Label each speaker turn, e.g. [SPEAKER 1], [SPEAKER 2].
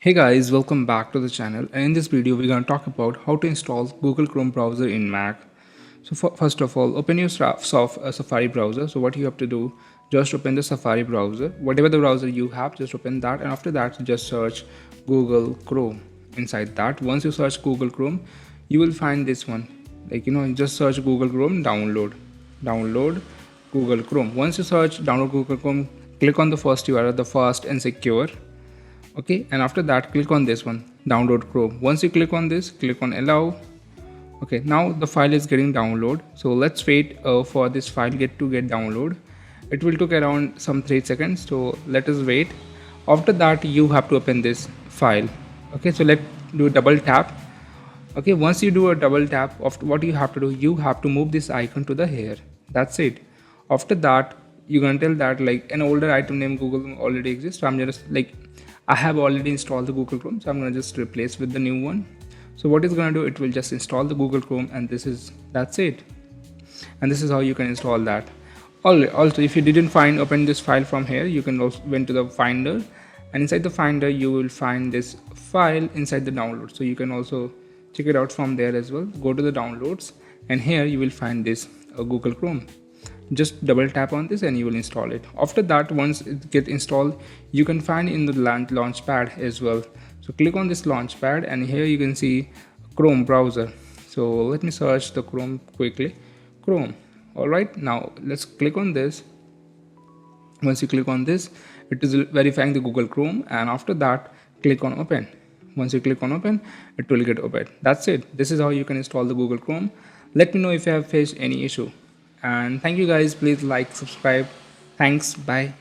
[SPEAKER 1] Hey guys, welcome back to the channel, and in this video we're going to talk about how to install Google Chrome browser in Mac. So first of all, open your Safari browser. So what you have to do, just open the Safari browser, whatever the browser you have, just open that, and after that just search Google Chrome. Inside that, once you search Google Chrome, you will find this one, just search Google Chrome, download Google Chrome. Once you search download Google Chrome, click on the first URL, the fast and secure. Okay, and after that click on this one, download Chrome. Once you click on this, click on allow. Okay, now the file is getting download, so let's wait for this file get download. It will take around some 3 seconds, so let us wait. After that you have to open this file. Okay, so let's do a double tap. Okay, once you do a double tap, of what you have to do, you have to move this icon to the here. That's it. After that you're gonna tell that like an older item named Google already exists, so I'm just like I have already installed the Google Chrome, so I'm gonna just replace with the new one. So what it's gonna do, it will just install the Google Chrome, and that's it. And this is how you can install that. Also, if you didn't open this file from here, you can also went to the Finder, and inside the Finder you will find this file inside the download. So you can also check it out from there as well. Go to the downloads, and here you will find this Google Chrome. Just double tap on this and you will install it. After that, once it gets installed, you can find in the launchpad as well. So click on this launchpad, and here you can see Chrome browser. So let me search the Chrome quickly. Chrome. All right, now let's click on this. Once you click on this, it is verifying the Google Chrome, and after that click on open. Once you click on open, it will get opened. That's it. This is how you can install the Google Chrome. Let me know if you have faced any issue, and thank you guys. Please like, subscribe. Thanks. Bye.